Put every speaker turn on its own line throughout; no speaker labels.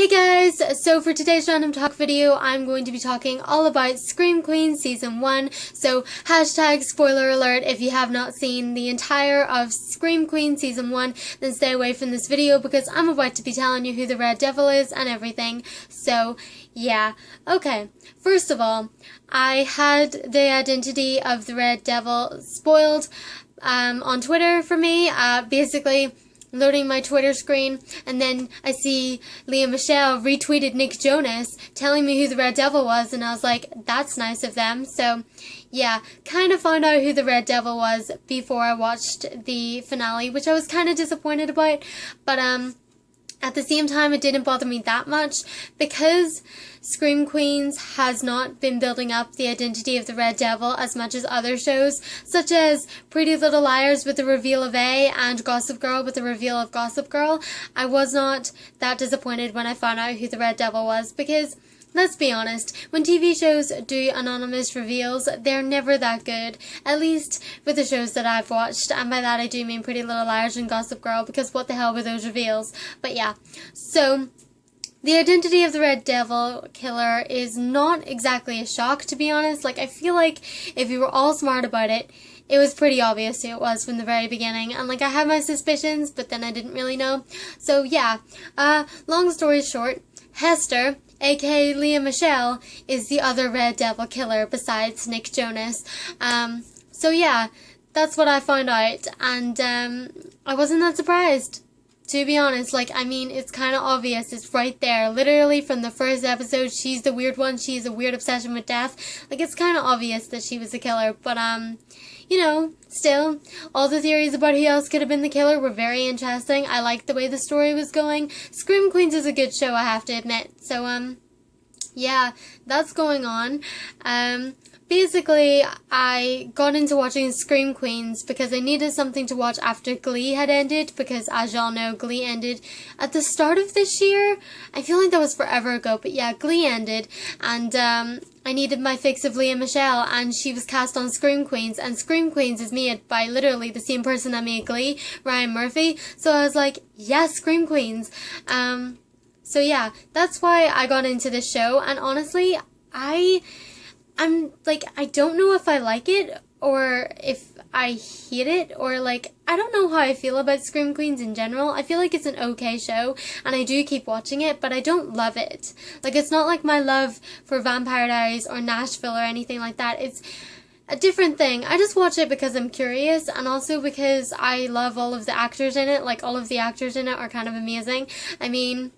Hey guys, so for today's random talk video, I'm going to be talking all about Scream Queens Season 1, so hashtag spoiler alert. If you have not seen the entire of Scream Queens Season 1, then stay away from this video because I'm about to be telling you who the Red Devil is and everything, so yeah. Okay, first of all, I had the identity of the Red Devil spoiled on Twitter for me, basically loading my Twitter screen, and then I see Lea Michele retweeted Nick Jonas telling me who the Red Devil was, and I was like, that's nice of them. So yeah, kind of found out who the Red Devil was before I watched the finale, which I was kind of disappointed about, but at the same time, it didn't bother me that much because Scream Queens has not been building up the identity of the Red Devil as much as other shows, such as Pretty Little Liars with the reveal of A and Gossip Girl with the reveal of Gossip Girl. I was not that disappointed when I found out who the Red Devil was because, let's be honest, when TV shows do anonymous reveals, they're never that good, at least with the shows that I've watched, and by that I do mean Pretty Little Liars and Gossip Girl, because what the hell were those reveals? But yeah, so the identity of the Red Devil killer is not exactly a shock, to be honest. Like, I feel like if you were all smart about it, it was pretty obvious who it was from the very beginning, and like I had my suspicions, but then I didn't really know. So yeah, long story short, Hester, aka Lea Michele, is the other Red Devil killer besides Nick Jonas. So yeah, that's what I found out, and I wasn't that surprised, to be honest. Like, I mean, it's kind of obvious. It's right there. Literally from the first episode, she's the weird one. She has a weird obsession with death. Like, it's kind of obvious that she was the killer, but you know, still, all the theories about who else could have been the killer were very interesting. I liked the way the story was going. Scream Queens is a good show, I have to admit. So, yeah, that's going on. Basically, I got into watching Scream Queens because I needed something to watch after Glee had ended, because as y'all know, Glee ended at the start of this year. I feel like that was forever ago, but yeah, Glee ended, and I needed my fix of Lea Michele, and she was cast on Scream Queens, and Scream Queens is made by literally the same person that made Glee, Ryan Murphy, so I was like, yes, Scream Queens. So yeah, that's why I got into this show, and honestly, I'm like, I don't know if I like it, or if I hate it, or like, I don't know how I feel about Scream Queens in general. I feel like it's an okay show, and I do keep watching it, but I don't love it. Like, it's not like my love for Vampire Diaries or Nashville or anything like that. It's a different thing. I just watch it because I'm curious, and also because I love all of the actors in it. Like, all of the actors in it are kind of amazing. I mean,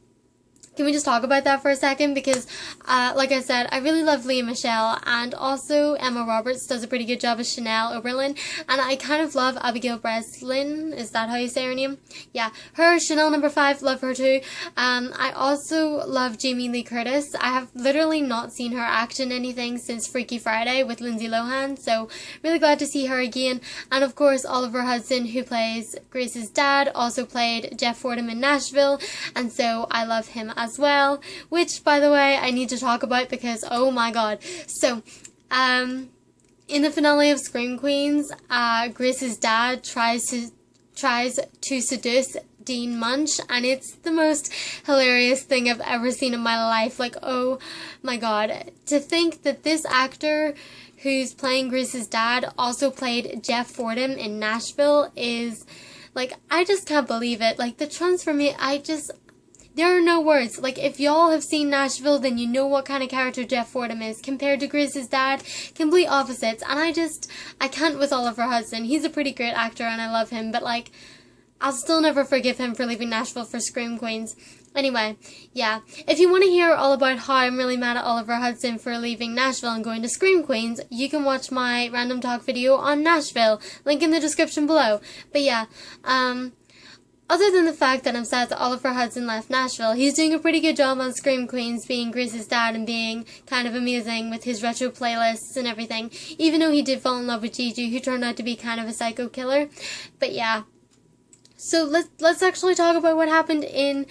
can we just talk about that for a second? Because, like I said, I really love Lea Michele, and also Emma Roberts does a pretty good job as Chanel Oberlin, and I kind of love Abigail Breslin. Is that how you say her name? Yeah, her, Chanel No. 5, love her too. I also love Jamie Lee Curtis. I have literally not seen her act in anything since Freaky Friday with Lindsay Lohan, so really glad to see her again. And of course, Oliver Hudson, who plays Grace's dad, also played Jeff Fordham in Nashville, and so I love him as well, which, by the way, I need to talk about because, oh my god. So, in the finale of Scream Queens, Grace's dad tries to seduce Dean Munsch, and it's the most hilarious thing I've ever seen in my life. Like, oh my god. To think that this actor who's playing Grace's dad also played Jeff Fordham in Nashville is, like, I just can't believe it. Like, the transformation, there are no words. Like, if y'all have seen Nashville, then you know what kind of character Jeff Fordham is. Compared to Grace's dad, complete opposites. And I can't with Oliver Hudson. He's a pretty great actor and I love him, but like, I'll still never forgive him for leaving Nashville for Scream Queens. Anyway, yeah. If you want to hear all about how I'm really mad at Oliver Hudson for leaving Nashville and going to Scream Queens, you can watch my random talk video on Nashville. Link in the description below. But yeah, other than the fact that I'm sad that Oliver Hudson left Nashville, he's doing a pretty good job on Scream Queens, being Grace's dad and being kind of amazing with his retro playlists and everything, even though he did fall in love with Gigi, who turned out to be kind of a psycho killer. But yeah. So let's actually talk about what happened in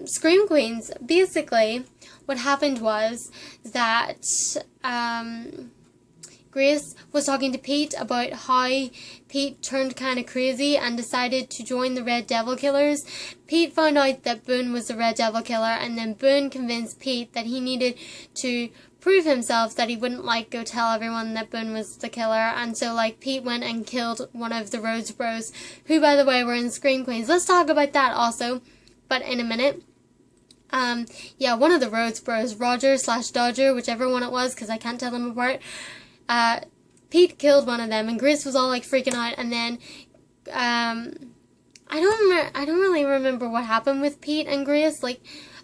Scream Queens. Basically, what happened was that Grace was talking to Pete about how Pete turned kind of crazy and decided to join the Red Devil Killers. Pete found out that Boone was the Red Devil Killer, and then Boone convinced Pete that he needed to prove himself, that he wouldn't go tell everyone that Boone was the killer. And so Pete went and killed one of the Rhodes Bros, who by the way were in Scream Queens. Let's talk about that also, but in a minute. One of the Rhodes Bros, Roger/Dodger, whichever one it was, because I can't tell them apart. Pete killed one of them, and Grace was all freaking out. And then I don't really remember what happened with Pete and Grace.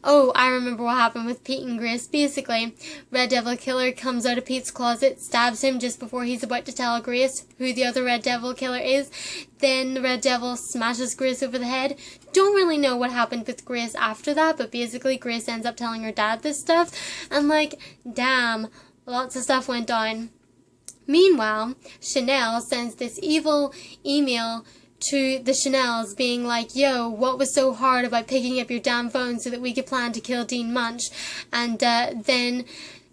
I remember what happened with Pete and Grace. Basically, Red Devil Killer comes out of Pete's closet, stabs him just before he's about to tell Grace who the other Red Devil Killer is. Then the Red Devil smashes Grace over the head. Don't really know what happened with Grace after that, but basically Grace ends up telling her dad this stuff. And damn, lots of stuff went down. Meanwhile, Chanel sends this evil email to the Chanels being yo, what was so hard about picking up your damn phone so that we could plan to kill Dean Munsch? And then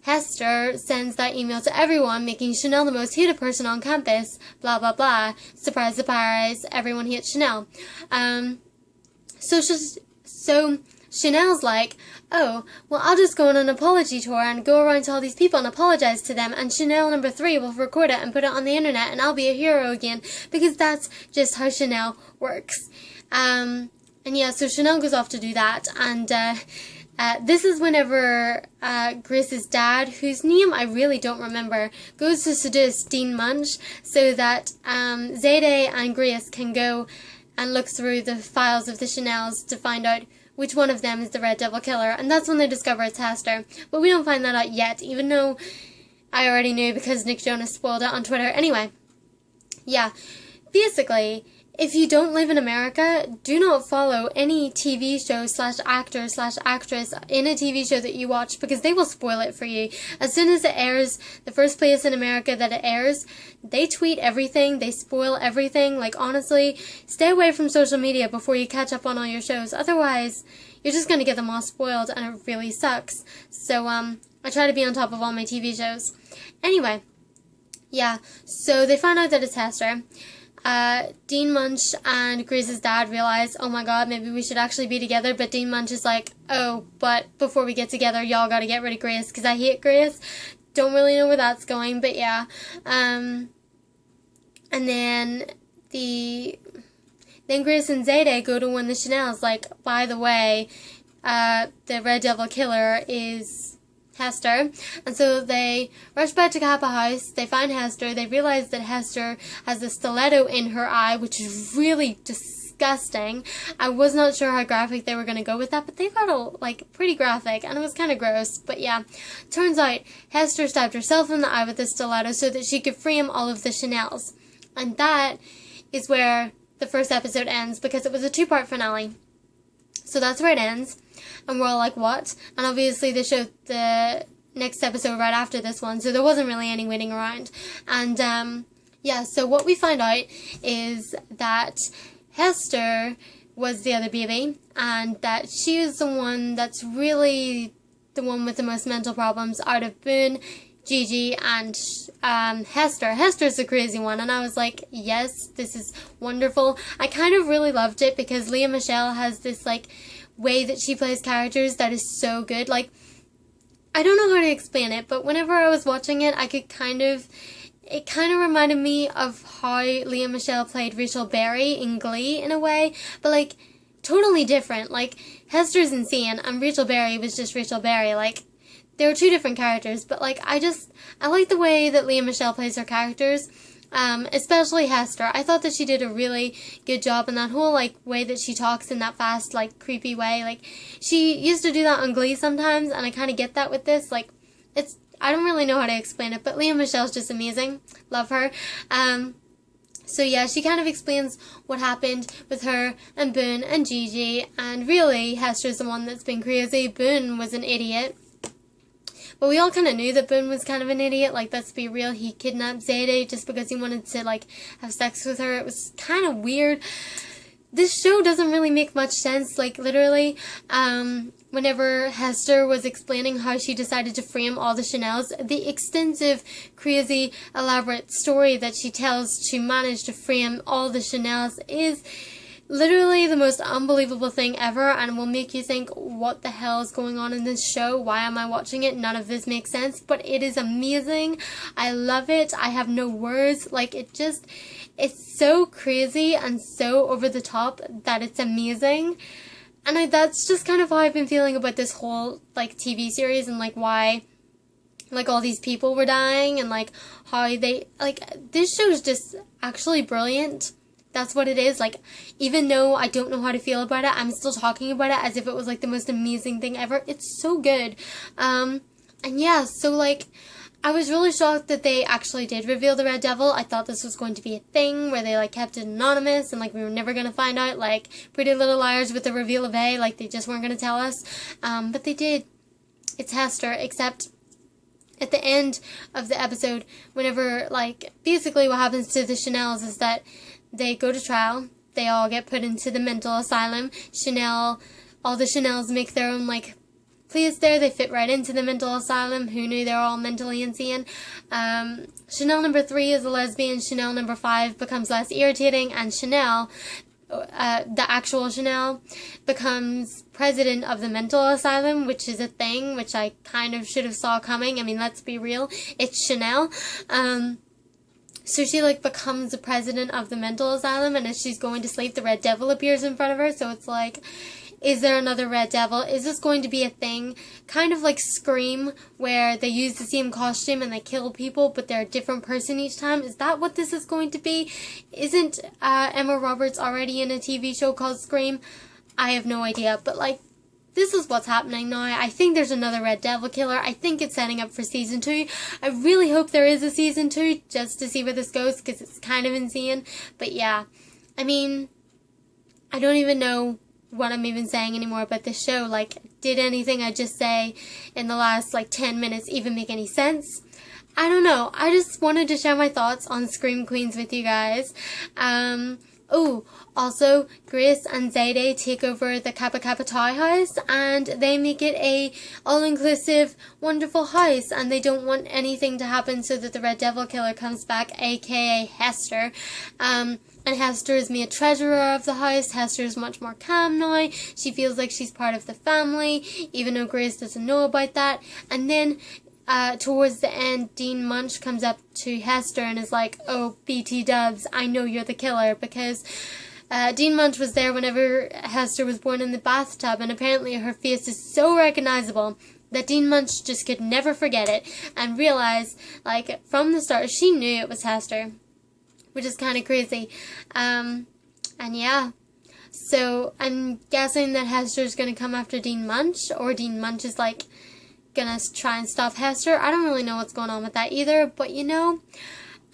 Hester sends that email to everyone, making Chanel the most hated person on campus, blah blah blah. Surprise, surprise, everyone hates Chanel. So Chanel's oh, well, I'll just go on an apology tour and go around to all these people and apologize to them, and Chanel number 3 will record it and put it on the internet, and I'll be a hero again, because that's just how Chanel works. So Chanel goes off to do that, and this is whenever Grace's dad, whose name I really don't remember, goes to seduce Dean Munsch so that Zayday and Grace can go and look through the files of the Chanels to find out which one of them is the Red Devil Killer, and that's when they discover it's Hester. But we don't find that out yet, even though I already knew because Nick Jonas spoiled it on Twitter. Anyway, basically, if you don't live in America, do not follow any TV show /actor/actress in a TV show that you watch, because they will spoil it for you. As soon as it airs, the first place in America that it airs, they tweet everything, they spoil everything. Honestly, stay away from social media before you catch up on all your shows. Otherwise, you're just going to get them all spoiled, and it really sucks. So, I try to be on top of all my TV shows. Anyway, so they find out that it's Hester. Dean Munsch and Grace's dad realize, oh my god, maybe we should actually be together, but Dean Munsch is oh, but before we get together, y'all gotta get rid of Grace, because I hate Grace. Don't really know where that's going, but yeah. And then Grace and Zayday go to one of the Chanels, by the way, the Red Devil Killer is Hester. And so they rush back to Kappa House, they find Hester, they realize that Hester has a stiletto in her eye, which is really disgusting. I was not sure how graphic they were going to go with that, but they got pretty graphic, and it was kind of gross. But yeah, turns out Hester stabbed herself in the eye with the stiletto so that she could frame all of the Chanels. And that is where the first episode ends, because it was a 2-part finale. So that's where it ends. And we're all what? And obviously they showed the next episode right after this one, so there wasn't really any waiting around. And, so what we find out is that Hester was the other baby, and that she is the one that's really the one with the most mental problems out of Boone, Gigi, and Hester. Hester's the crazy one, and I was yes, this is wonderful. I kind of really loved it, because Lea Michele has this, way that she plays characters that is so good. I don't know how to explain it, but whenever I was watching it, it kind of reminded me of how Lea Michele played Rachel Berry in Glee in a way, but totally different. Hester's insane, and Rachel Berry was just Rachel Berry. They were 2 different characters, but I like the way that Lea Michele plays her characters. Especially Hester. I thought that she did a really good job in that whole, way that she talks in that fast, creepy way. She used to do that on Glee sometimes, and I kind of get that with this. I don't really know how to explain it, but Lea Michele's just amazing. Love her. So yeah, she kind of explains what happened with her and Boone and Gigi, and really, Hester's the one that's been crazy. Boone was an idiot. But we all kind of knew that Boone was kind of an idiot. Let's be real, he kidnapped Zayday just because he wanted to, have sex with her. It was kind of weird. this show doesn't really make much sense. Like, literally, whenever Hester was explaining how she decided to frame all the Chanels, the extensive, crazy, elaborate story that she tells to manage to frame all the Chanels is literally the most unbelievable thing ever, and will make you think, what the hell is going on in this show? Why am I watching it? None of this makes sense, but it is amazing. I love it. I have no words. Like, it's so crazy and so over the top that it's amazing. And that's just kind of how I've been feeling about this whole, like, TV series, and, like, why, like, all these people were dying, and, like, how they, like, this show is just actually brilliant. That's what it is. Like, even though I don't know how to feel about it, I'm still talking about it as if it was, like, the most amazing thing ever. It's so good. And yeah, so, like, I was really shocked that they actually did reveal the Red Devil. I thought this was going to be a thing where they, like, kept it anonymous, and, like, we were never going to find out, like, Pretty Little Liars with the reveal of A, like, they just weren't going to tell us. But they did. It's Hester, except at the end of the episode, whenever, like, basically what happens to the Chanels is that they go to trial. They all get put into the mental asylum. All the Chanels make their own, like, pleas there. They fit right into the mental asylum. Who knew they're all mentally insane? Chanel number 3 is a lesbian. Chanel number 5 becomes less irritating. And Chanel, the actual Chanel, becomes president of the mental asylum, which is a thing, which I kind of should have saw coming. I mean, let's be real. It's Chanel. So she, like, becomes the president of the mental asylum, and as she's going to sleep, the Red Devil appears in front of her. So it's like, is there another Red Devil? Is this going to be a thing? Kind of like Scream, where they use the same costume and they kill people, but they're a different person each time. Is that what this is going to be? Isn't Emma Roberts already in a TV show called Scream? I have no idea, but, like, this is what's happening now. I think there's another Red Devil killer. I think it's setting up for season 2. I really hope there is a season 2 just to see where this goes, because it's kind of insane. But yeah, I mean, I don't even know what I'm even saying anymore about this show. Like, did anything I just say in the last, like, 10 minutes even make any sense? I don't know. I just wanted to share my thoughts on Scream Queens with you guys. Oh, also, Grace and Zayde take over the Kappa Kappa Tau house, and they make it a all-inclusive, wonderful house, and they don't want anything to happen so that the Red Devil Killer comes back, aka Hester. And Hester is made treasurer of the house. Hester is much more calm now. She feels like she's part of the family, even though Grace doesn't know about that. And then towards the end, Dean Munsch comes up to Hester and is like, oh, BT dubs, I know you're the killer, because Dean Munsch was there whenever Hester was born in the bathtub, and apparently her face is so recognizable that Dean Munsch just could never forget it, and realize, like, from the start, she knew it was Hester, which is kind of crazy. And yeah, so I'm guessing that Hester's gonna come after Dean Munsch, or Dean Munsch is, like, gonna try and stop Hester. I don't really know what's going on with that either, but, you know,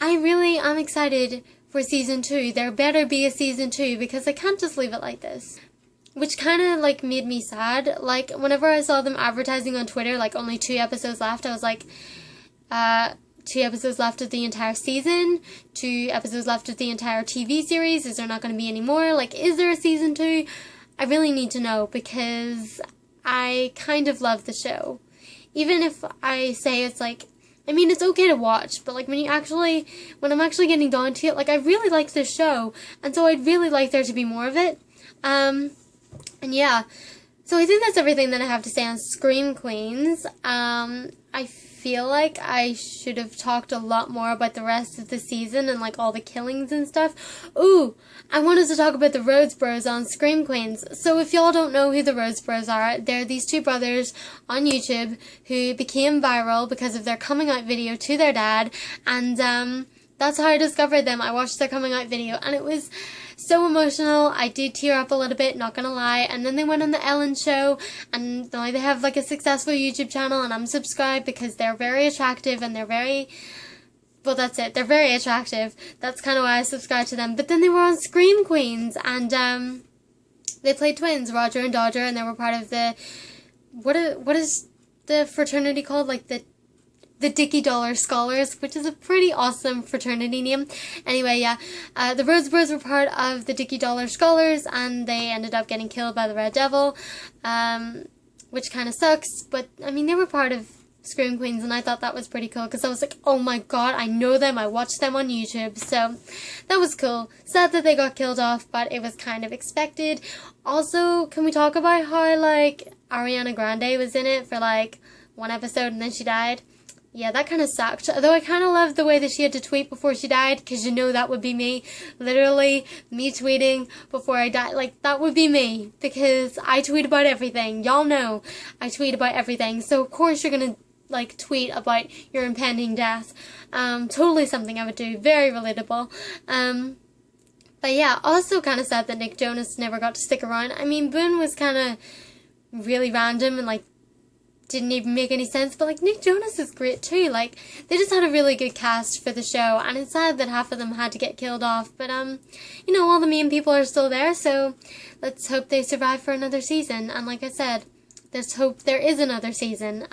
I really am excited for season 2. There better be a season 2, because I can't just leave it like this. Which kind of, like, made me sad. Like, whenever I saw them advertising on Twitter, like, only 2 episodes left, I was like, 2 episodes left of the entire season, 2 episodes left of the entire TV series, is there not going to be any more? Like, is there a season 2? I really need to know, because I kind of love the show. Even if I say it's, like, I mean, it's okay to watch, but, like, when I'm actually getting down to it, like, I really like this show, and so I'd really like there to be more of it. And yeah, so I think that's everything that I have to say on Scream Queens. I feel like I should have talked a lot more about the rest of the season and, like, all the killings and stuff. Ooh, I wanted to talk about the Rhodes Bros on Scream Queens. So if y'all don't know who the Rhodes Bros are, they're these 2 brothers on YouTube who became viral because of their coming out video to their dad, and that's how I discovered them. I watched their coming out video, and it was so emotional. I did tear up a little bit, not gonna lie. And then they went on the Ellen show, and now they have, like, a successful YouTube channel, and I'm subscribed because they're very attractive, and they're very, well, that's it, they're very attractive. That's kind of why I subscribed to them. But then they were on Scream Queens, and they played twins, Roger and Dodger, and they were part of the, what is the fraternity called? Like, the the Dickie Dollar Scholars, which is a pretty awesome fraternity name. Anyway, yeah, the Rose Bros were part of the Dickie Dollar Scholars, and they ended up getting killed by the Red Devil, which kind of sucks, but, I mean, they were part of Scream Queens, and I thought that was pretty cool, because I was like, oh my god, I know them, I watched them on YouTube, so that was cool. Sad that they got killed off, but it was kind of expected. Also, can we talk about how, like, Ariana Grande was in it for, like, one episode, and then she died? Yeah, that kind of sucked. Although I kind of loved the way that she had to tweet before she died, because you know that would be me. Literally, me tweeting before I die. Like, that would be me, because I tweet about everything. Y'all know I tweet about everything. So, of course, you're going to, like, tweet about your impending death. Totally something I would do. Very relatable. But yeah, also kind of sad that Nick Jonas never got to stick around. I mean, Boone was kind of really random and, like, didn't even make any sense, but, like, Nick Jonas is great too. Like, they just had a really good cast for the show, and it's sad that half of them had to get killed off, but, you know, all the main people are still there, so let's hope they survive for another season, and like I said, let's hope there is another season.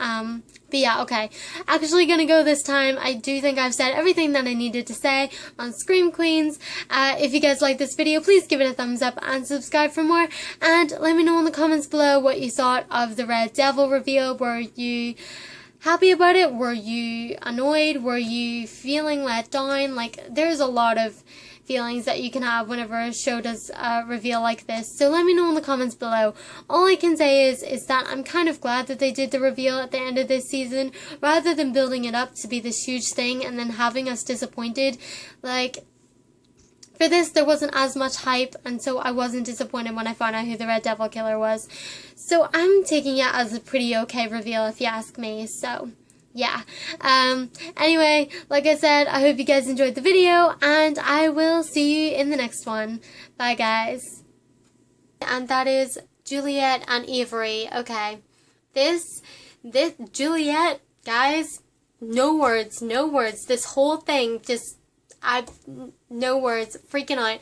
But yeah, okay. Actually gonna go this time. I do think I've said everything that I needed to say on Scream Queens. If you guys like this video, please give it a thumbs up and subscribe for more. And let me know in the comments below what you thought of the Red Devil reveal. Were you happy about it? Were you annoyed? Were you feeling let down? Like, there's a lot of feelings that you can have whenever a show does a reveal like this. So let me know in the comments below. All I can say is that I'm kind of glad that they did the reveal at the end of this season, rather than building it up to be this huge thing and then having us disappointed. Like, for this, there wasn't as much hype, and so I wasn't disappointed when I found out who the Red Devil Killer was. So I'm taking it as a pretty okay reveal, if you ask me. So yeah. Anyway, like I said, I hope you guys enjoyed the video, and I will see you in the next one. Bye, guys. And that is Juliet and Avery. Okay. This Juliet, guys, no words. This whole thing, no words, freaking out.